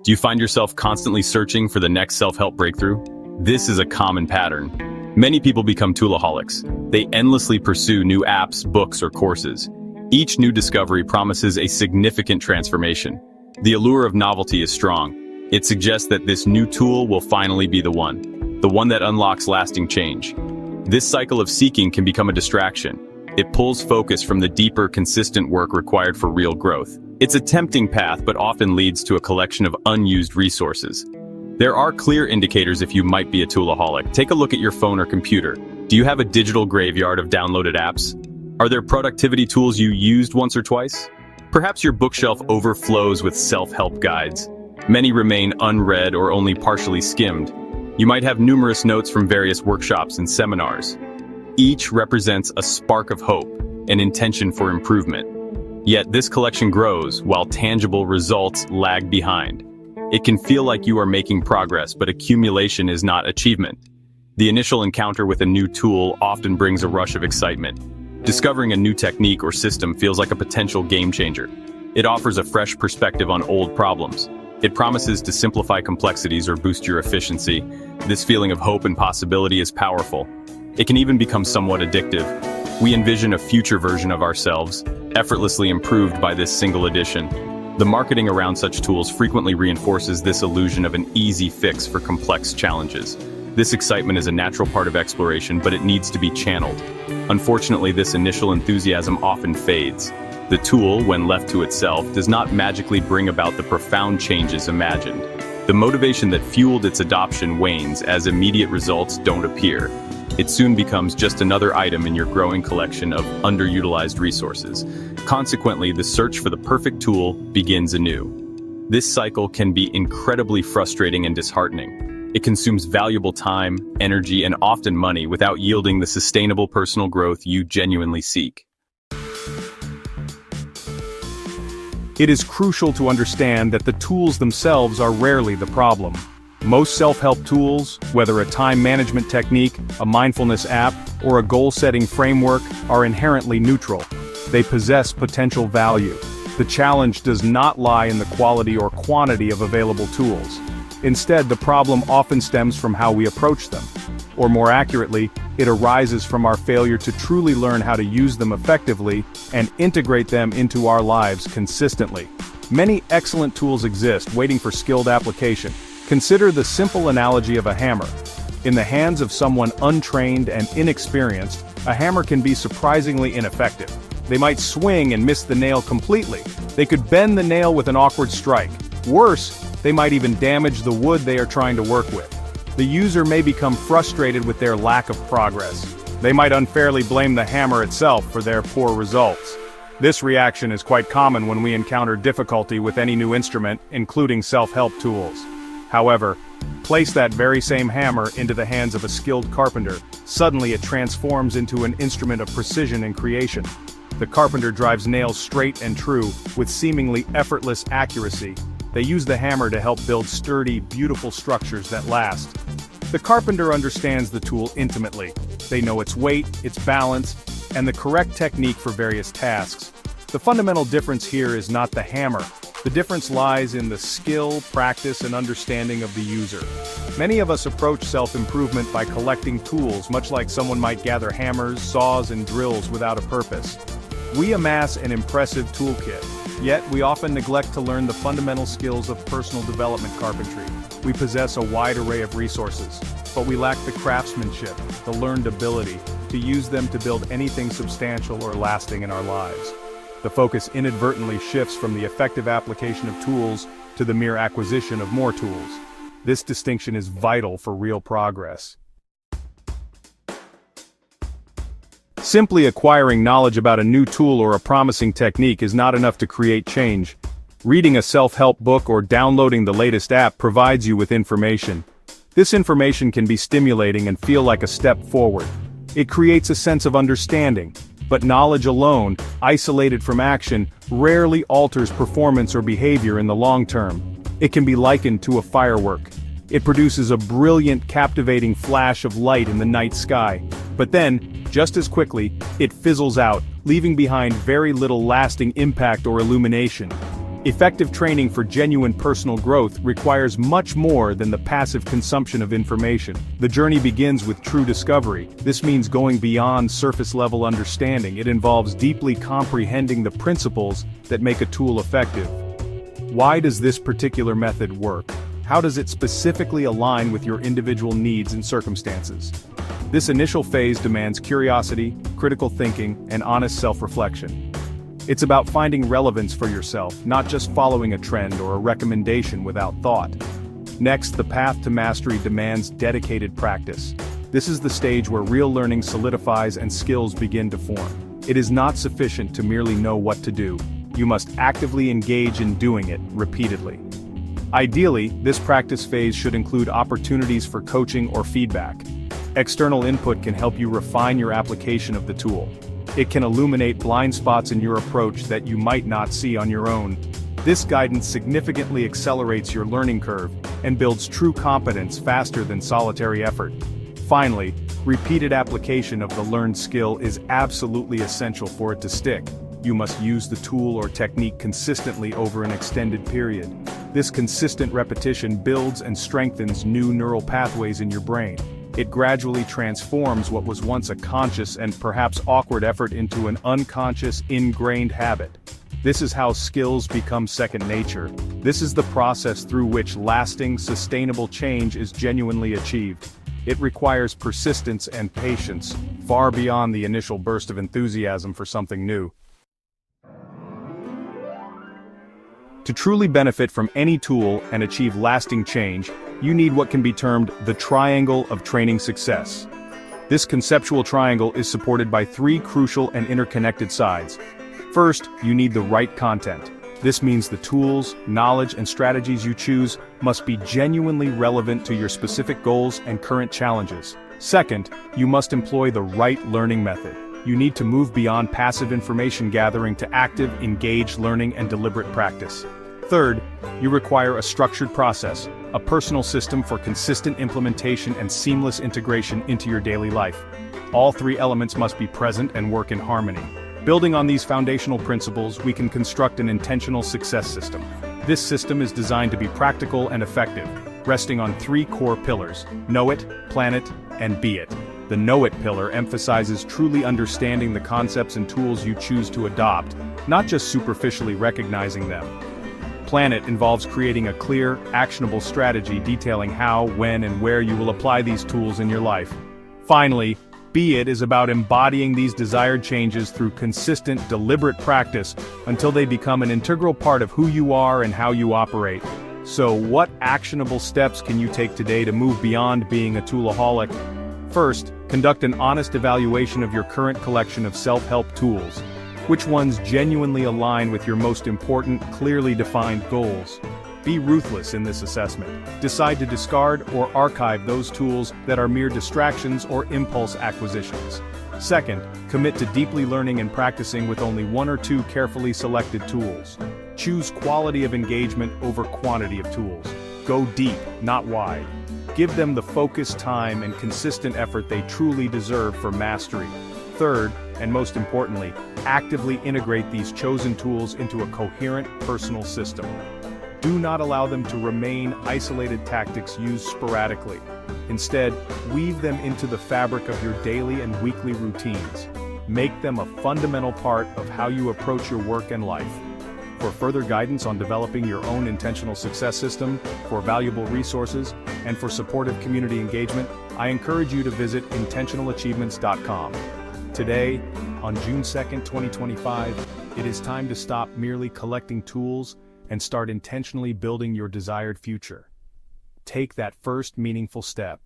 Do you find yourself constantly searching for the next self-help breakthrough? This is a common pattern. Many people become tool-aholics. They endlessly pursue new apps, books, or courses. Each new discovery promises a significant transformation. The allure of novelty is strong. It suggests that this new tool will finally be the one that unlocks lasting change. This cycle of seeking can become a distraction. It pulls focus from the deeper, consistent work required for real growth. It's a tempting path, but often leads to a collection of unused resources. There are clear indicators if you might be a tool-aholic. Take a look at your phone or computer. Do you have a digital graveyard of downloaded apps? Are there productivity tools you used once or twice? Perhaps your bookshelf overflows with self-help guides. Many remain unread or only partially skimmed. You might have numerous notes from various workshops and seminars. Each represents a spark of hope, an intention for improvement. Yet this collection grows while tangible results lag behind. It can feel like you are making progress, but accumulation is not achievement. The initial encounter with a new tool often brings a rush of excitement. Discovering a new technique or system feels like a potential game changer. It offers a fresh perspective on old problems. It promises to simplify complexities or boost your efficiency. This feeling of hope and possibility is powerful. It can even become somewhat addictive. We envision a future version of ourselves, effortlessly improved by this single edition. The marketing around such tools frequently reinforces this illusion of an easy fix for complex challenges. This excitement is a natural part of exploration, but it needs to be channeled. Unfortunately, this initial enthusiasm often fades. The tool, when left to itself, does not magically bring about the profound changes imagined. The motivation that fueled its adoption wanes as immediate results don't appear. It soon becomes just another item in your growing collection of underutilized resources. Consequently, the search for the perfect tool begins anew. This cycle can be incredibly frustrating and disheartening. It consumes valuable time, energy, and often money without yielding the sustainable personal growth you genuinely seek. It is crucial to understand that the tools themselves are rarely the problem. Most self-help tools, whether a time management technique, a mindfulness app, or a goal-setting framework, are inherently neutral. They possess potential value. The challenge does not lie in the quality or quantity of available tools. Instead, the problem often stems from how we approach them. Or more accurately, it arises from our failure to truly learn how to use them effectively and integrate them into our lives consistently. Many excellent tools exist waiting for skilled application. Consider the simple analogy of a hammer. In the hands of someone untrained and inexperienced, a hammer can be surprisingly ineffective. They might swing and miss the nail completely. They could bend the nail with an awkward strike. Worse, they might even damage the wood they are trying to work with. The user may become frustrated with their lack of progress. They might unfairly blame the hammer itself for their poor results. This reaction is quite common when we encounter difficulty with any new instrument, including self-help tools. However, place that very same hammer into the hands of a skilled carpenter. Suddenly it transforms into an instrument of precision and creation. The carpenter drives nails straight and true, with seemingly effortless accuracy. They use the hammer to help build sturdy, beautiful structures that last. The carpenter understands the tool intimately. They know its weight, its balance, and the correct technique for various tasks. The fundamental difference here is not the hammer. The difference lies in the skill, practice, and understanding of the user. Many of us approach self-improvement by collecting tools, much like someone might gather hammers, saws, and drills without a purpose. We amass an impressive toolkit, yet we often neglect to learn the fundamental skills of personal development carpentry. We possess a wide array of resources, but we lack the craftsmanship, the learned ability, to use them to build anything substantial or lasting in our lives. The focus inadvertently shifts from the effective application of tools to the mere acquisition of more tools. This distinction is vital for real progress. Simply acquiring knowledge about a new tool or a promising technique is not enough to create change. Reading a self-help book or downloading the latest app provides you with information. This information can be stimulating and feel like a step forward. It creates a sense of understanding. But knowledge alone, isolated from action, rarely alters performance or behavior in the long term. It can be likened to a firework. It produces a brilliant, captivating flash of light in the night sky. But then, just as quickly, it fizzles out, leaving behind very little lasting impact or illumination. Effective training for genuine personal growth requires much more than the passive consumption of information. The journey begins with true discovery. This means going beyond surface-level understanding. It involves deeply comprehending the principles that make a tool effective. Why does this particular method work? How does it specifically align with your individual needs and circumstances? This initial phase demands curiosity, critical thinking, and honest self-reflection. It's about finding relevance for yourself, not just following a trend or a recommendation without thought. Next, the path to mastery demands dedicated practice. This is the stage where real learning solidifies and skills begin to form. It is not sufficient to merely know what to do. You must actively engage in doing it repeatedly. Ideally, this practice phase should include opportunities for coaching or feedback. External input can help you refine your application of the tool. It can illuminate blind spots in your approach that you might not see on your own. This guidance significantly accelerates your learning curve and builds true competence faster than solitary effort. Finally, repeated application of the learned skill is absolutely essential for it to stick. You must use the tool or technique consistently over an extended period. This consistent repetition builds and strengthens new neural pathways in your brain. It gradually transforms what was once a conscious and perhaps awkward effort into an unconscious, ingrained habit. This is how skills become second nature. This is the process through which lasting, sustainable change is genuinely achieved. It requires persistence and patience, far beyond the initial burst of enthusiasm for something new. To truly benefit from any tool and achieve lasting change, you need what can be termed the triangle of training success. This conceptual triangle is supported by three crucial and interconnected sides. First, you need the right content. This means the tools, knowledge, and strategies you choose must be genuinely relevant to your specific goals and current challenges. Second, you must employ the right learning method. You need to move beyond passive information gathering to active, engaged learning and deliberate practice. Third, you require a structured process, a personal system for consistent implementation and seamless integration into your daily life. All three elements must be present and work in harmony. Building on these foundational principles, we can construct an intentional success system. This system is designed to be practical and effective, resting on three core pillars: know it, plan it, and be it. The know it pillar emphasizes truly understanding the concepts and tools you choose to adopt, not just superficially recognizing them. Plan it involves creating a clear, actionable strategy detailing how, when, and where you will apply these tools in your life. Finally, be it is about embodying these desired changes through consistent, deliberate practice until they become an integral part of who you are and how you operate. So, what actionable steps can you take today to move beyond being a tool-a-holic? First, conduct an honest evaluation of your current collection of self-help tools. Which ones genuinely align with your most important, clearly defined goals? Be ruthless in this assessment. Decide to discard or archive those tools that are mere distractions or impulse acquisitions. Second, commit to deeply learning and practicing with only one or two carefully selected tools. Choose quality of engagement over quantity of tools. Go deep, not wide. Give them the focused time and consistent effort they truly deserve for mastery. Third, and most importantly, actively integrate these chosen tools into a coherent personal system. Do not allow them to remain isolated tactics used sporadically. Instead, weave them into the fabric of your daily and weekly routines. Make them a fundamental part of how you approach your work and life. For further guidance on developing your own intentional success system, for valuable resources, and for supportive community engagement, I encourage you to visit intentionalachievements.com. Today, on June 2nd, 2025, it is time to stop merely collecting tools and start intentionally building your desired future. Take that first meaningful step.